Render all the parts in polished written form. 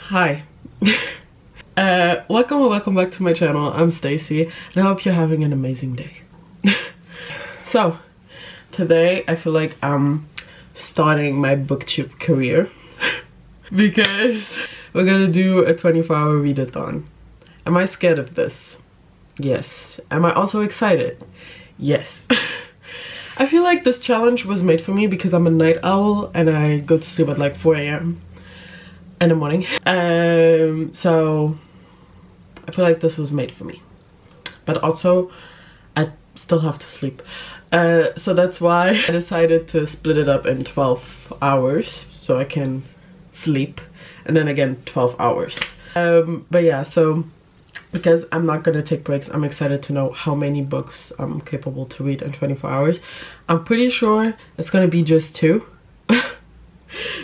Hi. Welcome back to my channel. I'm Stacy and I hope you're having an amazing day. So today I feel like I'm starting my booktube career because we're gonna do a 24-hour readathon. Am I scared of this? Yes. Am I also excited? Yes. I feel like this challenge was made for me because I'm a night owl and I go to sleep at like 4 AM in the morning. So I feel like this was made for me. But also I still have to sleep. So that's why I decided to split it up in 12 hours so I can sleep, and then again 12 hours. But yeah, so because I'm not gonna take breaks, I'm excited to know how many books I'm capable to read in 24 hours. I'm pretty sure it's gonna be just 2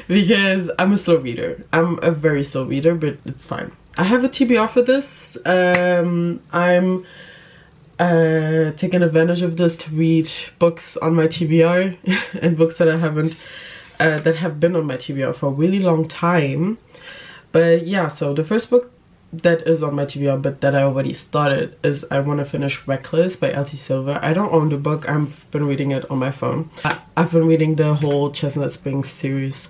because I'm a slow reader. I'm a very slow reader, but it's fine. I have a TBR for this. I'm taking advantage of this to read books on my TBR and books that I haven't that have been on my TBR for a really long time. But yeah, so the first book that is on my TBR but that I already started is I Want to Finish Reckless by L.T. Silver. I don't own the book. I've been reading it on my phone. I've been reading the whole Chestnut Springs series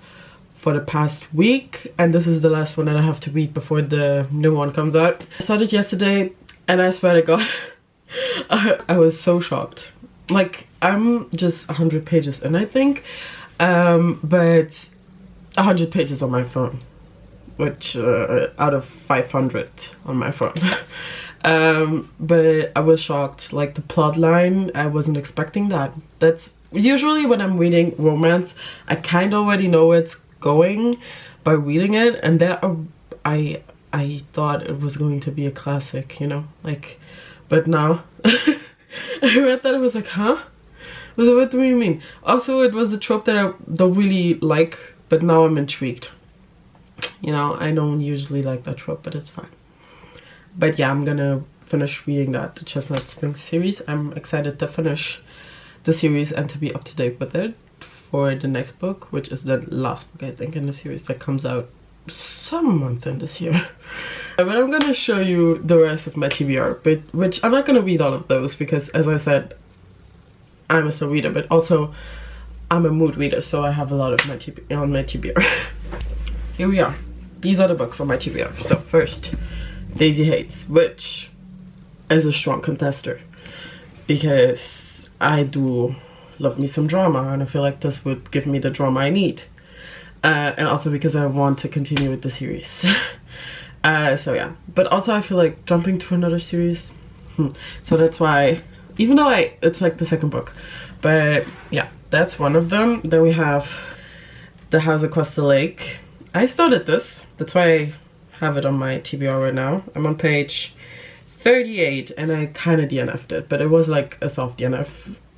for the past week, and this is the last one that I have to read before the new one comes out. I started yesterday and I swear to God I was so shocked. Like, I'm just 100 pages in, I think, but 100 pages on my phone, which out of 500 on my phone. But I was shocked. Like, the plot line, I wasn't expecting that. That's usually when I'm reading romance, I kind of already know it's going by reading it, and there I thought it was going to be a classic, you know, like, but now I read that, I was like, huh? What do you mean? Also, it was a trope that I don't really like, but now I'm intrigued. You know, I don't usually like that trope, but it's fine. But yeah, I'm gonna finish reading that, the Chestnut Springs series. I'm excited to finish the series and to be up to date with it for the next book, which is the last book I think in the series that comes out some month in this year. But I'm gonna show you the rest of my TBR, but which I'm not gonna read all of those because, as I said, I'm a slow reader, but also I'm a mood reader, so I have a lot of my on my TBR. Here we are. These are the books on my TBR. So first, Daisy Hates, which is a strong contester because I do love me some drama, and I feel like this would give me the drama I need. And also because I want to continue with the series. So yeah, but also I feel like jumping to another series. So that's why, even though it's like the second book, but yeah, that's one of them. Then we have The House Across the Lake. I started this, that's why I have it on my TBR right now. I'm on page 38 and I kind of DNF'd it, but it was like a soft DNF.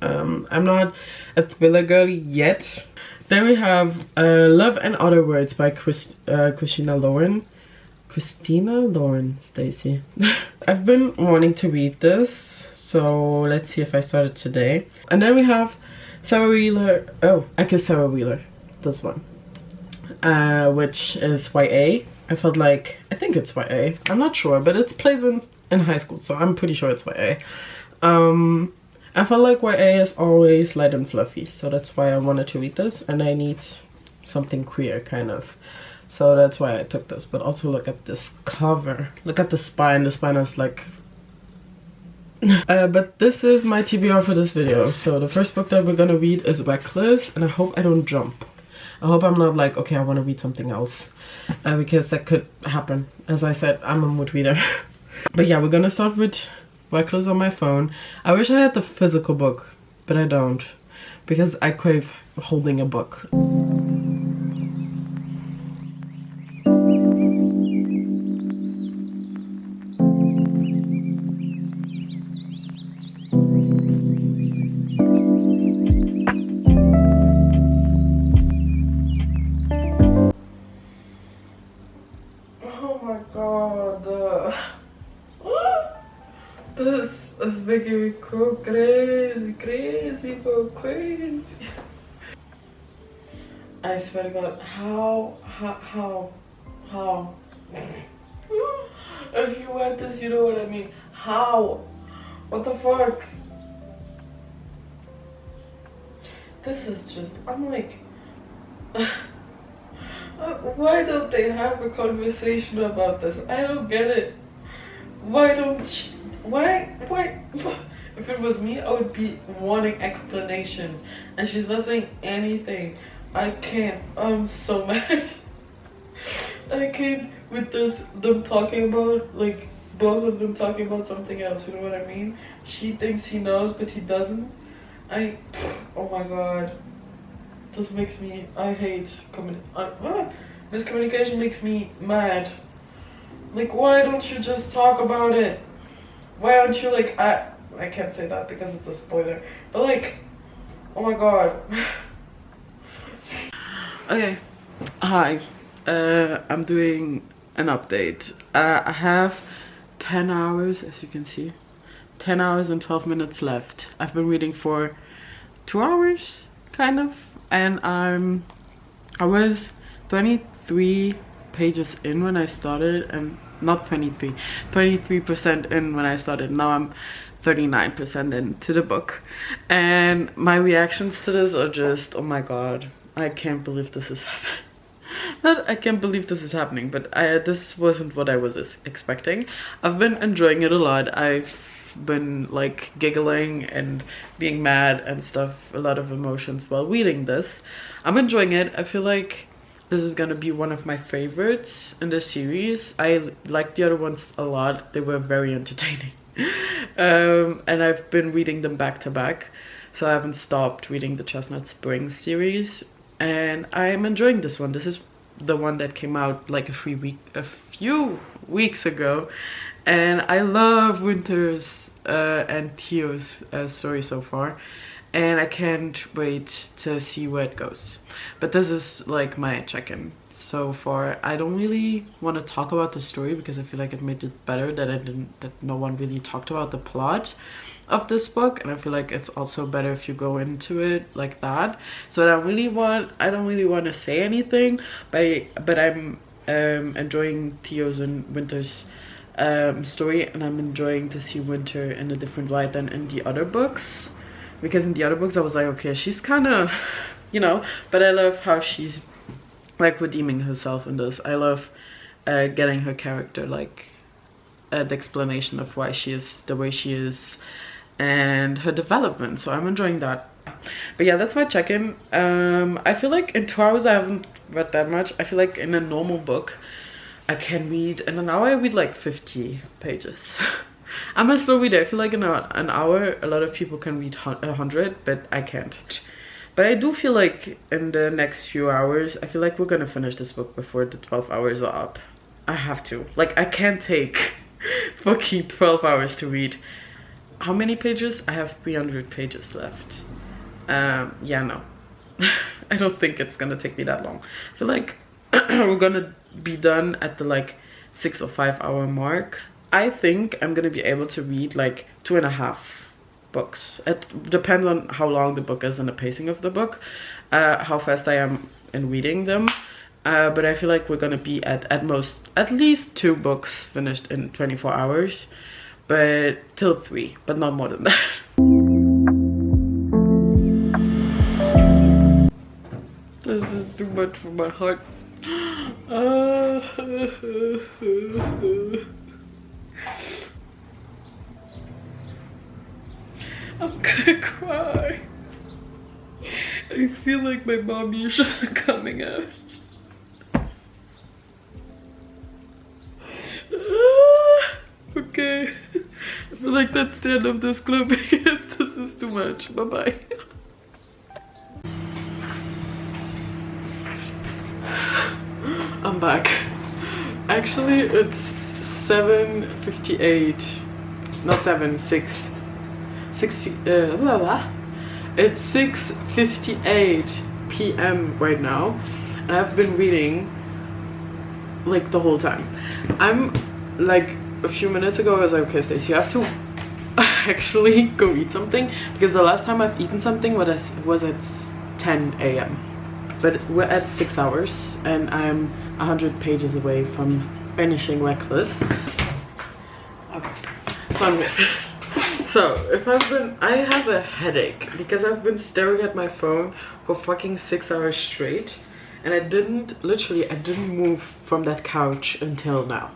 I'm not a thriller girly yet. Then we have Love and Other Words by Christina Lauren, Stacy. I've been wanting to read this, so let's see if I start it today. And then we have Sarah Wheeler. Oh, I guess Sarah Wheeler, this one, which is YA. I think it's YA. I'm not sure, but it's plays in high school, so I'm pretty sure it's YA. I felt like YA is always light and fluffy, so that's why I wanted to read this, and I need something queer, kind of. So that's why I took this. But also look at this cover. Look at the spine. The spine is like... but this is my TBR for this video. So the first book that we're gonna read is Reckless, and I hope I don't jump. I hope I'm not like, okay, I want to read something else. Because that could happen. As I said, I'm a mood reader. But yeah, we're gonna start with Reckless on my phone. I wish I had the physical book, but I don't, because I crave holding a book. Oh my god. This is making me go crazy. I swear to God, how? If you want this, you know what I mean. How? What the fuck? This is just, I'm like, why don't they have a conversation about this? I don't get it. Why don't why if it was me, I would be wanting explanations, and she's not saying anything. I can't. I'm so mad. I can't with them talking about, like, both of them talking about something else, you know what I mean? She thinks he knows, but he doesn't. Oh my god. This makes me, I hate miscommunication makes me mad. Like, why don't you just talk about it? Why aren't you like, I can't say that because it's a spoiler, but like, oh my god. Okay, hi, I'm doing an update. I have 10 hours, as you can see, 10 hours and 12 minutes left. I've been reading for 2 hours, kind of, and I was 23 pages in when I started, and not 23% in when I started. Now I'm 39% into the book, and my reactions to this are just, oh my god, I can't believe this is happening. Not I can't believe this is happening, but this wasn't what I was expecting. I've been enjoying it a lot. I've been like giggling and being mad and stuff, a lot of emotions while reading this. I'm enjoying it. I feel like this is gonna be one of my favorites in the series. I liked the other ones a lot. They were very entertaining. And I've been reading them back to back, so I haven't stopped reading the Chestnut Springs series, and I'm enjoying this one. This is the one that came out like a few weeks ago, and I love Winter's and Theo's story so far, and I can't wait to see where it goes. But this is like my check-in so far. I don't really want to talk about the story because I feel like it made it better that no one really talked about the plot of this book, and I feel like it's also better if you go into it like that. So I don't really want to say anything, but I'm enjoying Theo's and Winter's story, and I'm enjoying to see Winter in a different light than in the other books, because in the other books I was like, okay, she's kind of, you know, but I love how she's like redeeming herself in this. I love getting her character, like the explanation of why she is the way she is and her development, so I'm enjoying that. But yeah, that's my check-in. I feel like in 2 hours I haven't read that much. I feel like in a normal book I can read, in an hour I read like 50 pages. I'm a slow reader. I feel like in an hour a lot of people can read 100, but I can't. But I do feel like in the next few hours, I feel like we're gonna finish this book before the 12 hours are up. I have to. Like, I can't take fucking 12 hours to read. How many pages? I have 300 pages left. Yeah, no. I don't think it's gonna take me that long. I feel like we're gonna be done at the like 6 or 5 hour mark. I think I'm gonna be able to read like 2.5 books. It depends on how long the book is and the pacing of the book, how fast I am in reading them. But I feel like we're gonna be at least 2 books finished in 24 hours, but till 3, but not more than that. This is too much for my heart. I'm gonna cry. I feel like my mommy issues are coming out. Okay. I feel like that's the end of this clip because this is too much. Bye bye. I'm back. Actually, it's 7:58. Not 7, 6. It's 6:58 p.m. right now, and I've been reading like the whole time. I'm like, a few minutes ago I was like, okay, Stacy, you have to actually go eat something, because the last time I've eaten something was at 10 a.m. but we're at 6 hours and I'm 100 pages away from finishing Reckless. Okay, so I'm good. So if I have a headache because I've been staring at my phone for fucking 6 hours straight, and I didn't move from that couch until now.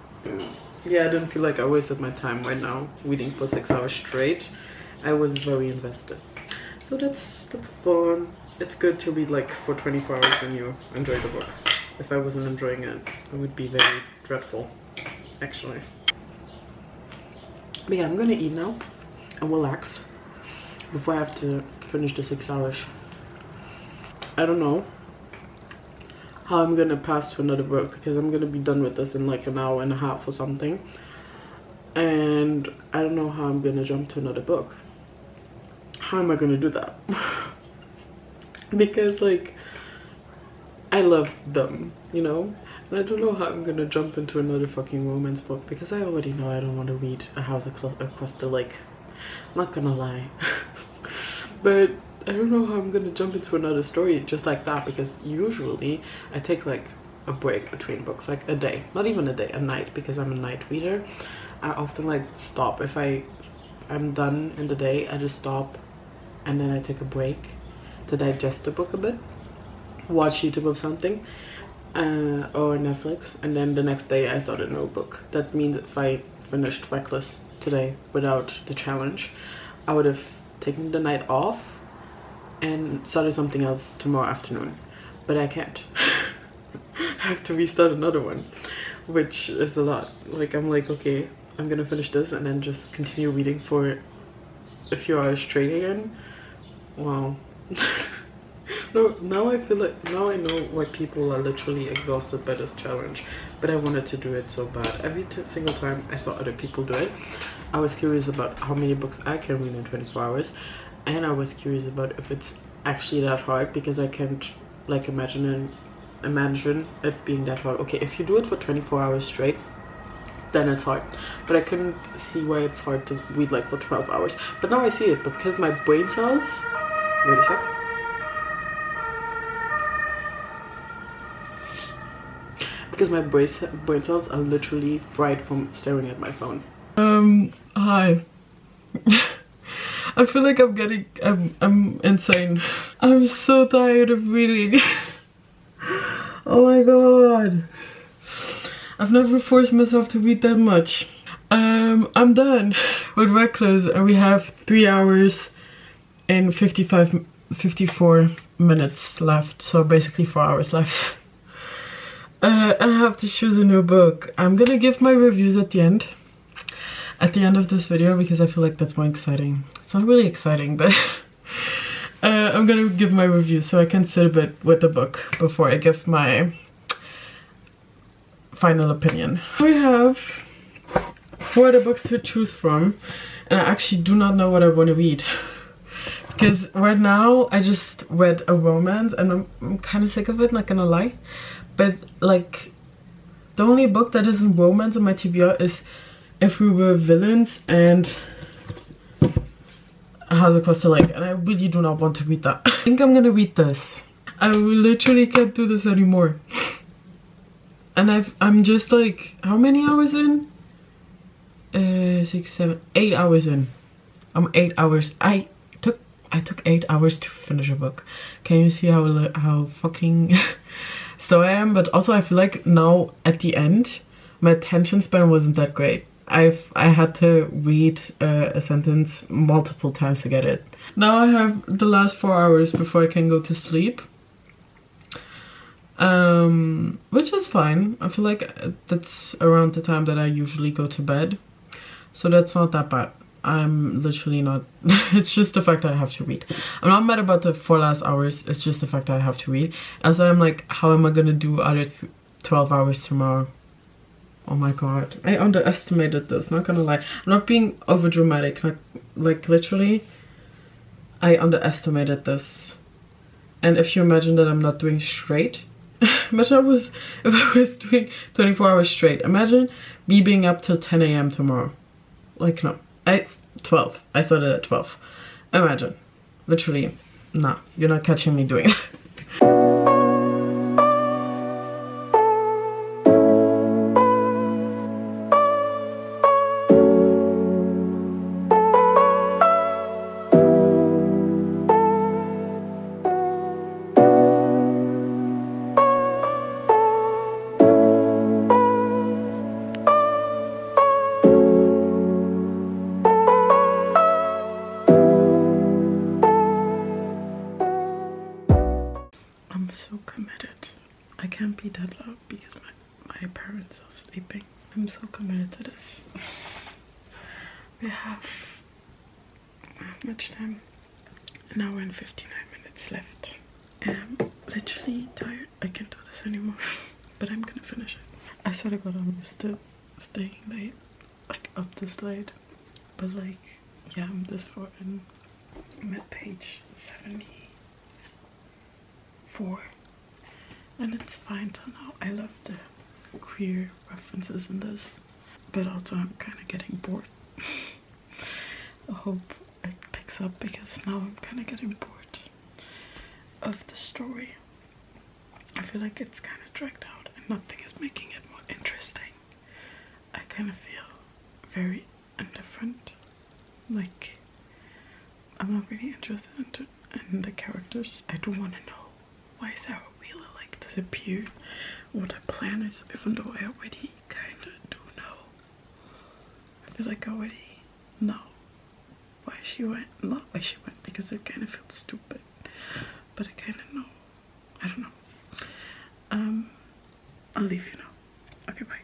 Yeah, I didn't feel like I wasted my time right now reading for 6 hours straight. I was very invested. So that's fun. It's good to read like for 24 hours when you enjoy the book. If I wasn't enjoying it, it would be very dreadful, actually. But yeah, I'm gonna eat now and relax before I have to finish the 6 hours. I don't know how I'm gonna pass to another book because I'm gonna be done with this in like an hour and a half or something, and I don't know how I'm gonna jump to another book. How am I gonna do that? Because like I love them, you know, and I don't know how I'm gonna jump into another fucking romance book because I already know I don't want to read A House Across the Lake. I'm not gonna lie. But I don't know how I'm gonna jump into another story just like that, because usually I take like a break between books, like a day, not even a day, a night, because I'm a night reader. I often like stop. If I'm done in the day, I just stop and then I take a break to digest the book a bit, watch YouTube or something, or Netflix, and then the next day I start a new book. That means if I finished Reckless today without the challenge, I would have taken the night off and started something else tomorrow afternoon, but I can't. I have to restart another one, which is a lot. Like I'm like, okay, I'm gonna finish this and then just continue reading for a few hours straight again. Wow. No, now I feel like, now I know why people are literally exhausted by this challenge, but I wanted to do it so bad. Every single time I saw other people do it, I was curious about how many books I can read in 24 hours, and I was curious about if it's actually that hard, because I can't like imagine it being that hard. Okay, if you do it for 24 hours straight, then it's hard, but I couldn't see why it's hard to read like for 12 hours. But now I see it, but because my brain cells, wait a sec. Because my brain cells are literally fried from staring at my phone. Hi. I feel like I'm insane. I'm so tired of reading. Oh my god. I've never forced myself to read that much. I'm done with Reckless, and we have 3 hours and 54 minutes left. So basically 4 hours left. I have to choose a new book. I'm gonna give my reviews at the end of this video, because I feel like that's more exciting. It's not really exciting, but I'm gonna give my reviews so I can sit a bit with the book before I give my final opinion. We have 4 other books to choose from, and I actually do not know what I want to read. Because right now I just read a romance and I'm kind of sick of it, not gonna lie. But like, the only book that isn't romance on my TBR is If We Were Villains and A House Across the Lake, and I really do not want to read that. I think I'm gonna read this. I literally can't do this anymore. And I'm just like, how many hours in? 6, 7, 8 hours in. I'm 8 hours. I took 8 hours to finish a book. Can you see how fucking so I am? But also I feel like now at the end my attention span wasn't that great. I had to read a sentence multiple times to get it. Now I have the last 4 hours before I can go to sleep, which is fine. I feel like that's around the time that I usually go to bed, so that's not that bad. I'm literally not it's just the fact that I have to read. I'm not mad about the 4 last hours, it's just the fact that I have to read. And so I'm like, how am I gonna do other 12 hours tomorrow? Oh my god, I underestimated this, not gonna lie. I'm not being over dramatic, like literally I underestimated this. And if you imagine that I'm not doing straight, imagine if I was doing 24 hours straight, imagine me being up till 10 AM tomorrow. Like, no, 12. I started at 12. Imagine. Literally, nah, you're not catching me doing it. sleeping. I'm so committed to this. We have how much time? An hour and 59 minutes left. And I'm literally tired. I can't do this anymore. But I'm gonna finish it. I swear to God, I'm used to staying late. Like up this late. But like, yeah, I'm this far and I'm at page 74. And it's fine till now. I love the queer references in this. But also I'm kind of getting bored. I hope it picks up because now I'm kind of getting bored of the story. I feel like it's kind of dragged out and nothing is making it more interesting. I kind of feel very indifferent. Like, I'm not really interested in the characters. I do want to know, why is our wheeler like disappeared? What her plan is, even though I already kind of do know. I feel like I already know why she went. Not why she went, because it kind of feels stupid. But I kind of know. I don't know. I'll leave you now. Okay, bye.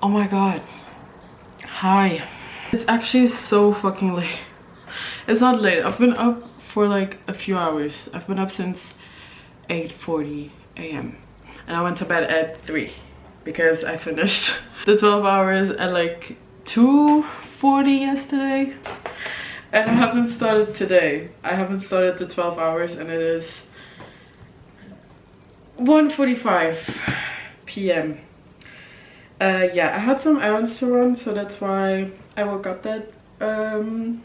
Oh my god. Hi. It's actually so fucking late. It's not late. I've been up for like a few hours. I've been up since 8:40 a.m. and I went to bed at 3 because I finished the 12 hours at like 2:40 yesterday. And I haven't started today. I haven't started the 12 hours and it is 1:45 p.m. Yeah, I had some errands to run, so that's why I woke up that early.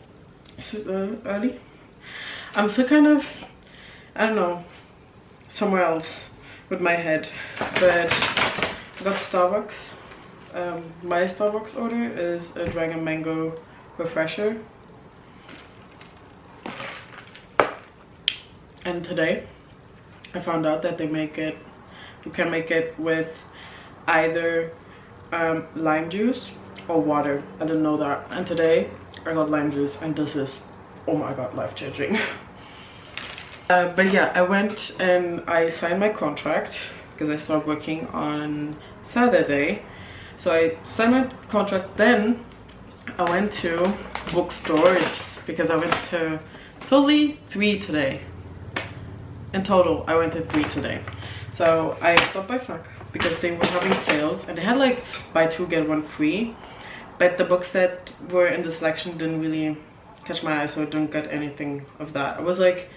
I'm still kind of, I don't know, somewhere else with my head, but I got Starbucks. My Starbucks order is a Dragon Mango refresher. And today I found out that they make it, you can make it with either lime juice or water. I didn't know that. And today I got lime juice and this is, oh my god, life-changing. But yeah, I went and I signed my contract because I started working on Saturday. So I signed my contract, then I went to bookstores because I went to totally 3 today. In total, I went to 3 today. So I stopped by FNAC because they were having sales and they had like buy 2 get 1 free. But the books that were in the selection didn't really catch my eye, so I didn't get anything of that. I was like,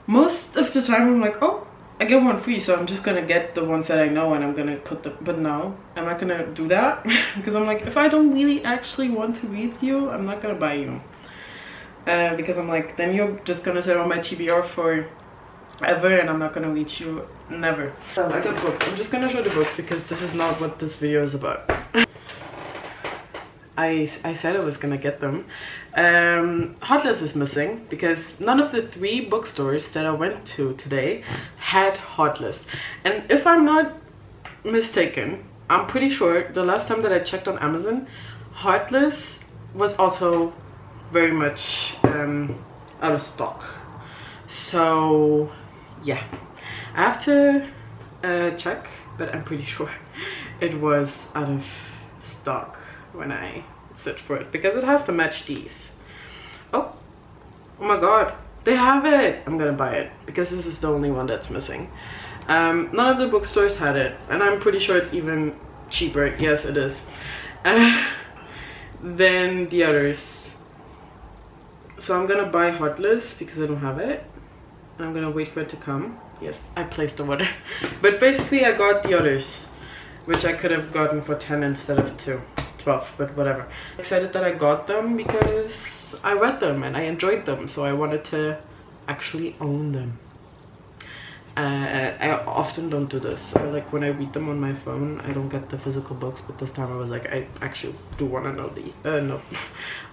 most of the time I'm like, oh, I get 1 free, so I'm just gonna get the ones that I know and I'm gonna put the, but no, I'm not gonna do that because I'm like, if I don't really actually want to read you, I'm not gonna buy you. Because I'm like, then you're just gonna sit on my TBR for ever and I'm not gonna read you, never. I got books. I'm just gonna show the books because this is not what this video is about. I said I was gonna get them. Hotlist is missing because none of the 3 bookstores that I went to today had Hotlist. And if I'm not mistaken, I'm pretty sure the last time that I checked on Amazon, Hotlist was also very much out of stock. So yeah, I have to check, but I'm pretty sure it was out of stock when I search for it because it has to match these. Oh my god, they have it. I'm gonna buy it because this is the only one that's missing. None of the bookstores had it and I'm pretty sure it's even cheaper. Yes, it is. Than the others. So I'm gonna buy Hotlist because I don't have it. I'm gonna wait for it to come. Yes, I placed the order. But basically I got the others, which I could have gotten for 10 instead of 12, but whatever. I'm excited that I got them because I read them and I enjoyed them, so I wanted to actually own them. I often don't do this. So like when I read them on my phone, I don't get the physical books, but this time I was like, I actually do want to know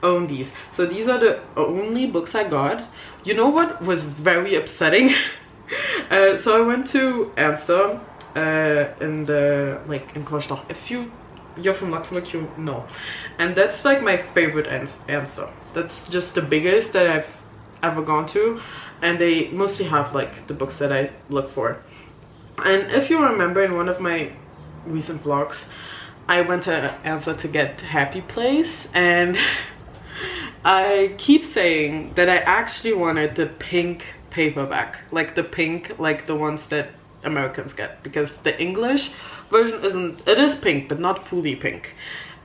own these. So these are the only books I got. You know what was very upsetting? So I went to Amsterdam in the in Kloster. If you're from Luxembourg, you know, and that's like my favorite Amsterdam. That's just the biggest that I've ever gone to, and they mostly have like the books that I look for. And if you remember in one of my recent vlogs, I went to Ansa to get Happy Place, and I keep saying that I actually wanted the pink paperback, like the pink, like the ones that Americans get, because the English version isn't, it is pink but not fully pink.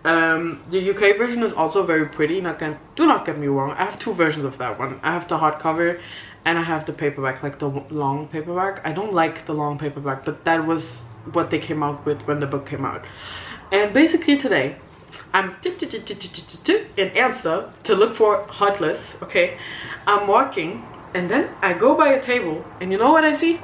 The UK version is also very pretty, do not get me wrong. I have two versions of that one. I have the hardcover and I have the paperback, like the long paperback. I don't like the long paperback, but that was what they came out with when the book came out. And basically today I'm in Ansa to look for Heartless. Okay, I'm walking and then I go by a table and you know what I see?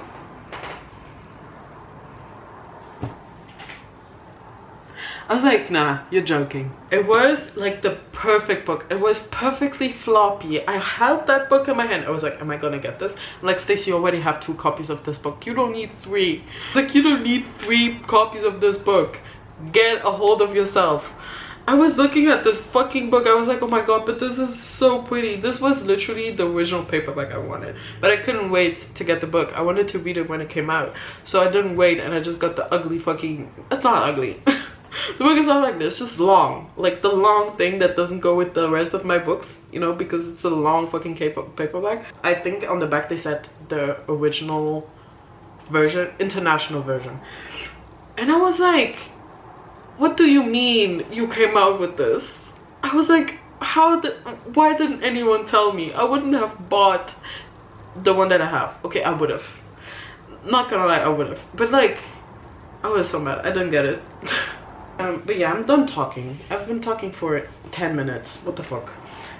I was like, nah, you're joking. It was like the perfect book. It was perfectly floppy. I held that book in my hand. I was like, am I gonna get this? I'm like, Stacy, you already have 2 copies of this book. You don't need 3. Like, you don't need 3 copies of this book. Get a hold of yourself. I was looking at this fucking book. I was like, oh my god, but this is so pretty. This was literally the original paperback I wanted. But I couldn't wait to get the book. I wanted to read it when it came out. So I didn't wait and I just got the ugly fucking... It's not ugly. The book is not like this, it's just long. Like the long thing that doesn't go with the rest of my books, you know, because it's a long fucking paperback. I think on the back they said the original version, international version. And I was like, what do you mean you came out with this? I was like, why didn't anyone tell me? I wouldn't have bought the one that I have. Okay, I would have. Not gonna lie, I would have. But like, I was so mad. I didn't get it. But yeah, I'm done talking. I've been talking for 10 minutes. What the fuck?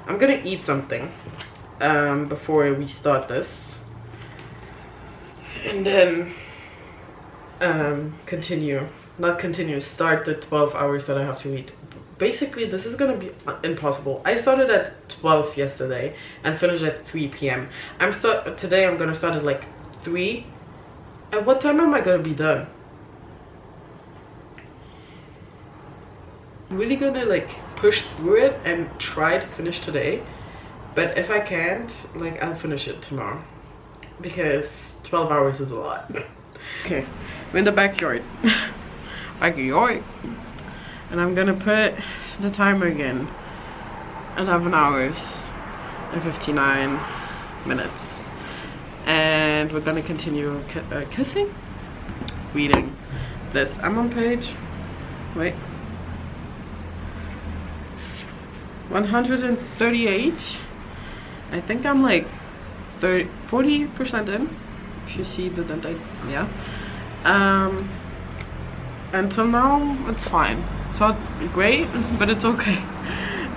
I'm gonna eat something before we start this. And then start the 12 hours that I have to eat. Basically, this is gonna be impossible. I started at 12 yesterday and finished at 3 p.m. Today I'm gonna start at like 3. At what time am I gonna be done? I'm really gonna like push through it and try to finish today, but if I can't, like, I'll finish it tomorrow because 12 hours is a lot. Okay, we're in the backyard. And I'm gonna put the timer again. 11 hours and 59 minutes, and we're gonna continue kissing, reading this. I'm on page, wait, 138. I think I'm like 40% in, if you see the dent. Yeah, until now it's fine. It's not great, but it's okay.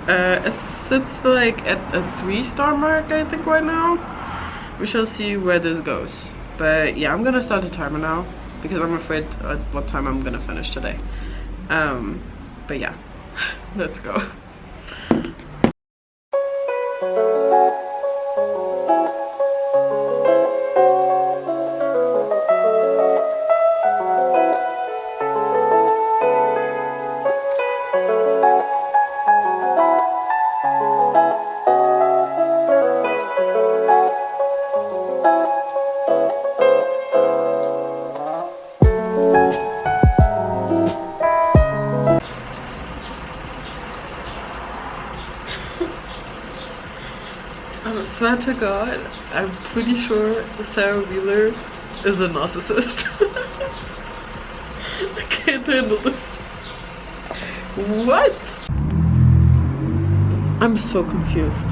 It's like at a 3-star mark, I think, right now. We shall see where this goes. But yeah, I'm gonna start the timer now because I'm afraid at what time I'm gonna finish today. But yeah, let's go. I swear to God, I'm pretty sure Sarah Wheeler is a narcissist. I can't handle this. What? I'm so confused.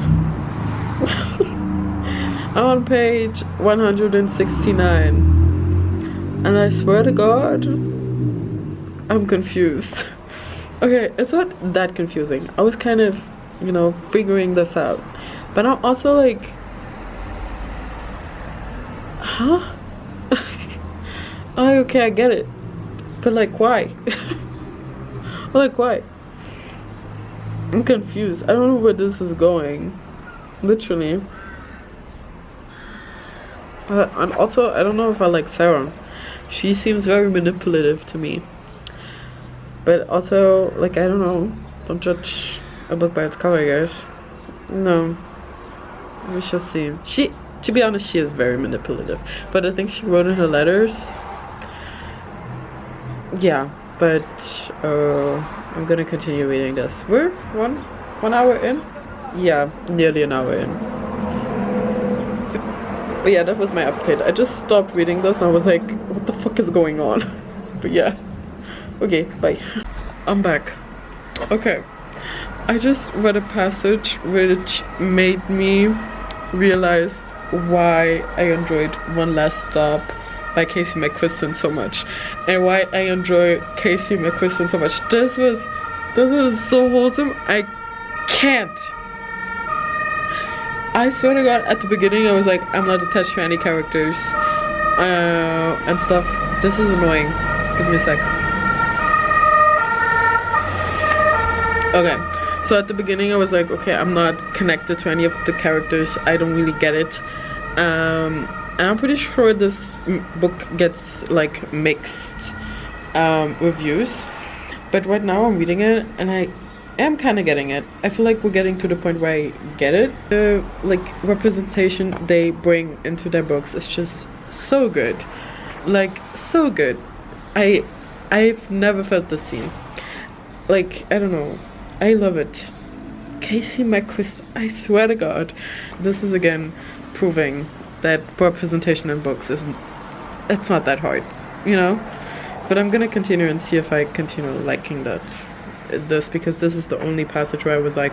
I'm on page 169. And I swear to God, I'm confused. Okay, it's not that confusing. I was kind of, you know, figuring this out. But I'm also like, huh? Oh, okay, I get it. But like, why? Like, why? I'm confused. I don't know where this is going. Literally. And also, I don't know if I like Sarah. She seems very manipulative to me. But also, like, I don't know. Don't judge a book by its cover, guys. No. We shall see. To be honest, she is very manipulative. But I think she wrote in her letters. Yeah. but I'm gonna continue reading this. We're one hour in. Yeah, nearly an hour in. But yeah, that was my update. I just stopped reading this and I was like, what the fuck is going on? But yeah, okay, bye. I'm back. Okay, I just read a passage which made me realize why I enjoyed One Last Stop by Casey McQuiston so much, and why I enjoy Casey McQuiston so much. This was so wholesome. I can't. I swear to God, at the beginning I was like, I'm not attached to any characters and stuff. This is annoying. Give me a sec. Okay, so at the beginning I was like, okay, I'm not connected to any of the characters. I don't really get it. And I'm pretty sure this book gets like mixed reviews. But right now I'm reading it and I am kind of getting it. I feel like we're getting to the point where I get it. The like representation they bring into their books is just so good, like so good. I've never felt this scene. Like, I don't know, I love it. Casey McQuiston, I swear to God, this is again proving that representation in books it's not that hard, you know. But I'm gonna continue and see if I continue liking this, because this is the only passage where I was like,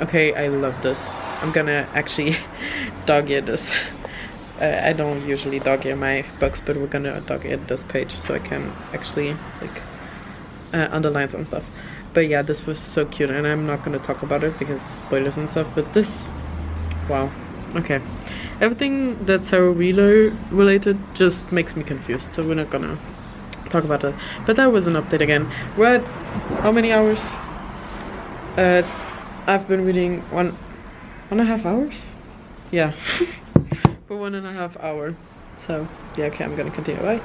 okay, I love this. I'm gonna actually dog ear this. I don't usually dog ear my books, but we're gonna dog ear this page so I can actually like underline some stuff. But yeah, this was so cute, and I'm not gonna talk about it because spoilers and stuff, but this, wow. Okay, everything that's Sarah Wheeler related just makes me confused, so we're not gonna talk about that. But that was an update again. We're at how many hours? I've been reading 1.5 hours. Yeah, for 1.5 hours. So yeah, okay, I'm gonna continue, right?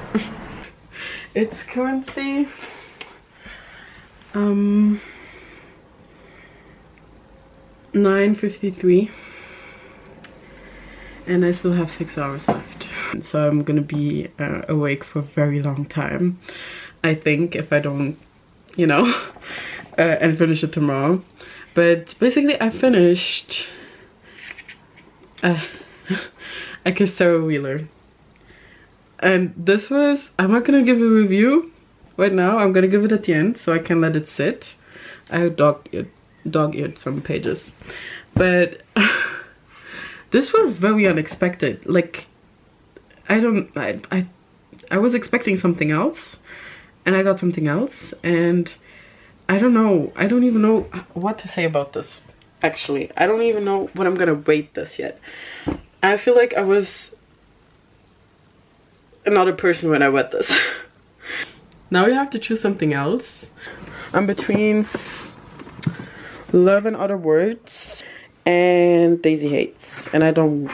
It's currently 9:53. And I still have 6 hours left, so I'm gonna be awake for a very long time, I think, if I don't, you know, and finish it tomorrow. But basically I finished I Kissed Sarah Wheeler, and this was, I'm not gonna give a review right now. I'm gonna give it at the end so I can let it sit. I dog-eared some pages, but this was very unexpected. Like, I was expecting something else, and I got something else, and I don't know. I don't even know what to say about this, actually. I don't even know what I'm gonna rate this yet. I feel like I was another person when I read this. Now you have to choose something else. I'm between Love and Other Words and Daisy Hates, and I don't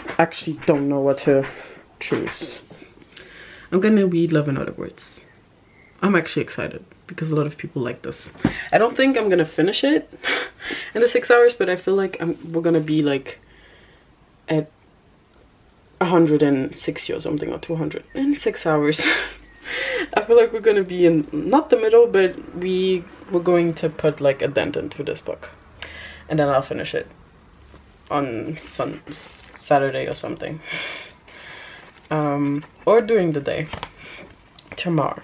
know what to choose. I'm gonna read Love and Other Words. I'm actually excited because a lot of people like this. I don't think I'm gonna finish it in the 6 hours, but I feel like we're gonna be like at 160 or something, or 200 in 6 hours. I feel like we're gonna be in not the middle, but we're going to put like a dent into this book, and then I'll finish it on Saturday or something, or during the day tomorrow.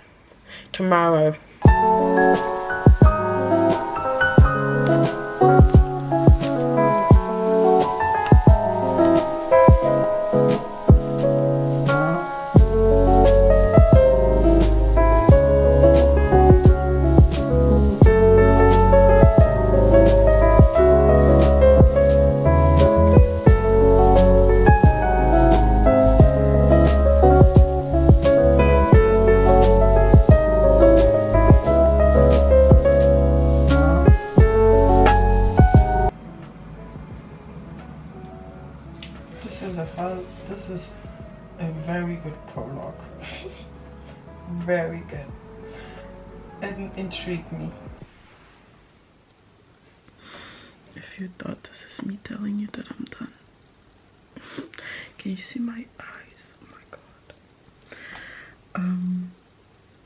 This is a very good prologue. Very good. It intrigued me. If you thought this is me telling you that I'm done. Can you see my eyes? Oh my god. I'm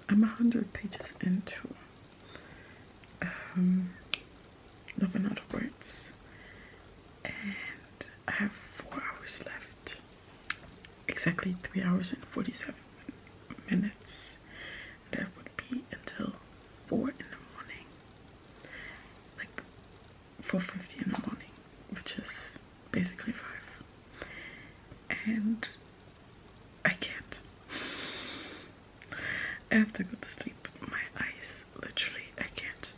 100 pages into Love in Other Words, and I have 4 hours left. Exactly 3 hours and 47 minutes. That would be until 4 in the morning, like 4:50 in the morning, which is basically 5. And I can't. I have to go to sleep. My eyes, literally, I can't.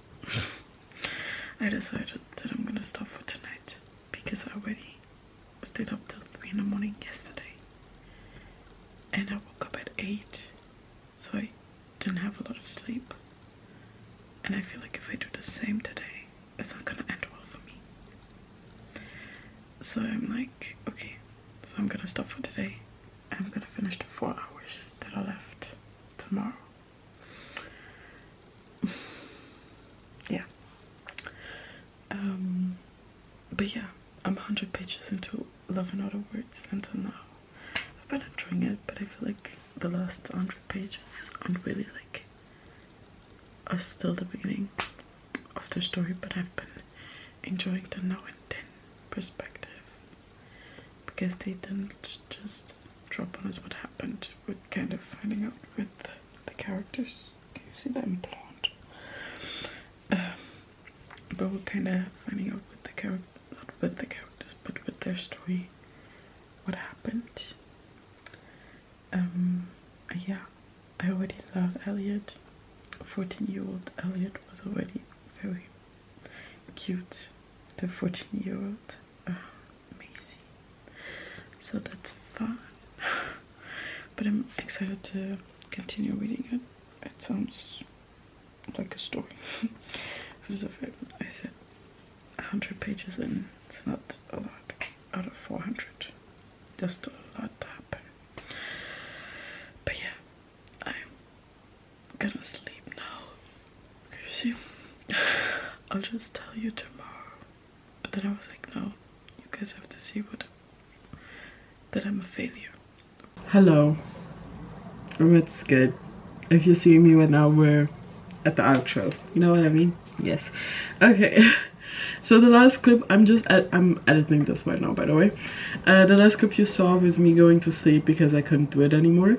I decided that I'm gonna stop for tonight because I already stayed up till 3 in the morning yesterday. And I woke up at 8, so I didn't have a lot of sleep. And I feel like if I do the same today, it's not gonna end well for me. So I'm like, okay, so I'm gonna stop for today. I'm gonna finish the 4 hours that are left tomorrow. Yeah. But yeah, I'm 100 pages into Love in Other Words until now. I've been enjoying it, but I feel like the last 100 pages aren't really like, are still the beginning of the story, but I've been enjoying the now and then perspective, because they didn't just drop on us what happened. We're kind of finding out with the characters. Can you see that I'm blonde? But we're kind of finding out with the characters, not with the characters, but with their story, what happened. Yeah, I already love Elliot. 14-year-old Elliot was already very cute. The 14-year-old Macy. So that's fun. But I'm excited to continue reading it. It sounds like a story. Because of it, I said 100 pages in, it's not a lot out of 400. There's still a lot to happen. But yeah, I'm gonna sleep now. You see, I'll just tell you tomorrow. But then I was like, no, you guys have to see that I'm a failure. Hello. What's good? If you see me right now, we're at the outro. You know what I mean? Yes. Okay. So the last clip, I'm editing this right now, by the way. The last clip you saw was me going to sleep because I couldn't do it anymore.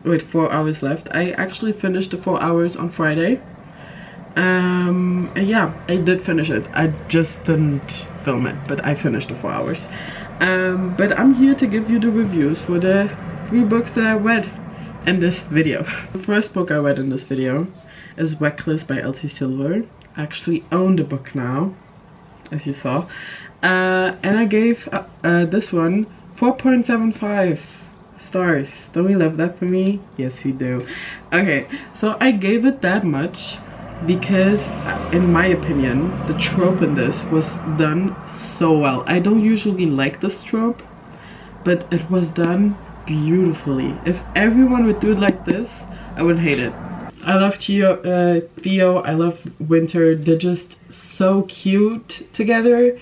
With 4 hours left. I actually finished the 4 hours on Friday. And yeah, I did finish it. I just didn't film it, but I finished the 4 hours. But I'm here to give you the reviews for the 3 books that I read in this video. The first book I read in this video is Reckless by Elsie Silver. I actually own the book now, as you saw. And I gave this one 4.75 stars. Don't we love that for me? Yes, we do. Okay, so I gave it that much because, in my opinion, the trope in this was done so well. I don't usually like this trope, but it was done beautifully. If everyone would do it like this, I would hate it. I love Theo, I love Winter. They're just so cute together.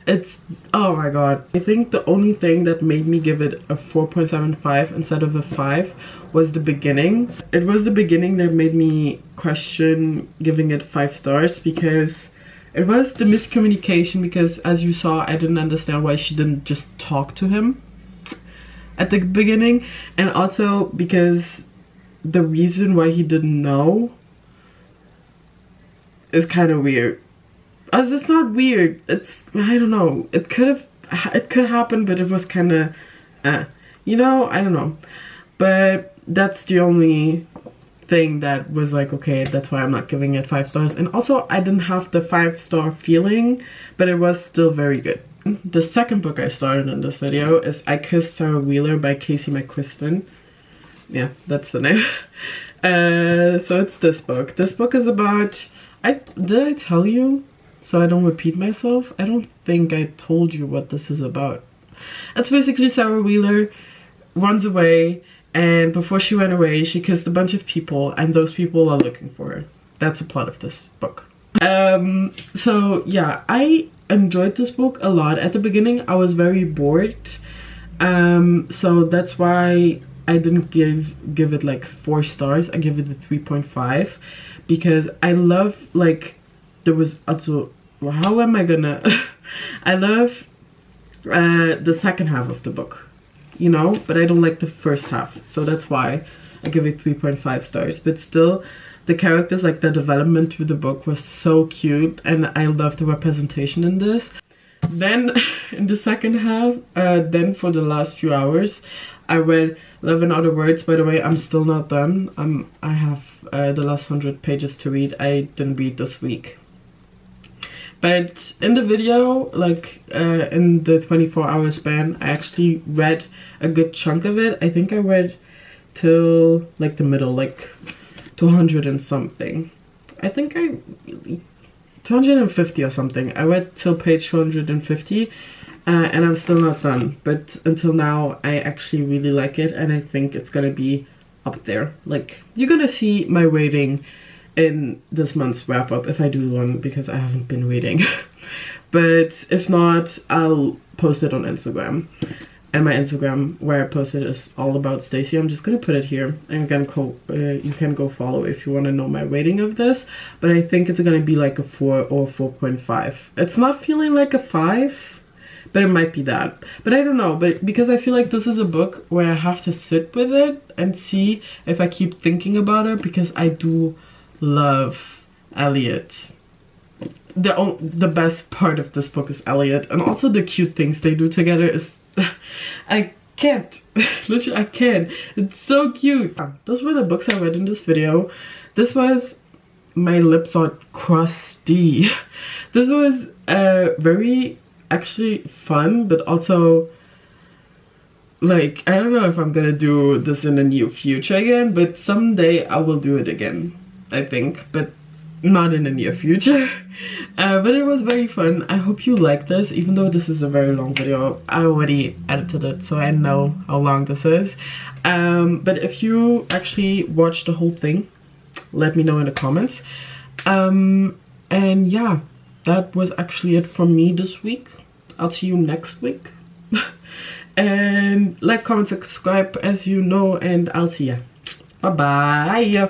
It's, oh my god. I think the only thing that made me give it a 4.75 instead of a 5 was the beginning. It was the beginning that made me question giving it 5 stars, because it was the miscommunication, because as you saw, I didn't understand why she didn't just talk to him at the beginning, and also because the reason why he didn't know is kind of weird. As it's not weird, it's, I don't know, it could happen, but it was kind of you know, I don't know. But that's the only thing that was like, okay, that's why I'm not giving it 5 stars. And also, I didn't have the 5-star feeling, but it was still very good. The second book I started in this video is I Kissed Sarah Wheeler by Casey McQuiston. Yeah, that's the name. So it's this book. This book is about, did I tell you? So I don't repeat myself. I don't think I told you what this is about. It's basically Sarah Wheeler runs away, and before she went away, she kissed a bunch of people, and those people are looking for her. That's the plot of this book. So yeah, I enjoyed this book a lot. At the beginning, I was very bored. So that's why I didn't give it like 4 stars. I give it a 3.5 because I love like there was also, well, how am I gonna I love the second half of the book, you know, but I don't like the first half, so that's why I give it 3.5 stars. But still, the characters, like the development through the book was so cute, and I love the representation in this. Then in the second half, then for the last few hours, I read 11 Other Words. By the way, I'm still not done. I have the last 100 pages to read. I didn't read this week. But in the video, like in the 24-hour span, I actually read a good chunk of it. I think I read till like the middle, like 200 and something. I think 250 or something. I read till page 250 and I'm still not done. But until now, I actually really like it, and I think it's gonna be up there. Like, you're gonna see my rating in this month's wrap up if I do one, because I haven't been reading. But if not, I'll post it on Instagram. And my Instagram, where I post it, is all about Stacy. I'm just gonna put it here, and you can go follow if you want to know my rating of this. But I think it's gonna be like a 4 or 4.5. It's not feeling like a 5, but it might be that. But I don't know. But because I feel like this is a book where I have to sit with it and see if I keep thinking about it, because I do love Elliot. The best part of this book is Elliot, and also the cute things they do together is I can't. Literally, I can't. It's so cute. Those were the books I read in this video. This was, my lips are crusty. This was very actually fun, but also like, I don't know if I'm gonna do this in the near future again, but someday I will do it again, I think, but not in the near future. But it was very fun. I hope you like this, even though this is a very long video. I already edited it, so I know how long this is. But if you actually watched the whole thing, let me know in the comments. And yeah, that was actually it from me this week. I'll see you next week. And like, comment, subscribe, as you know, and I'll see ya. Bye bye.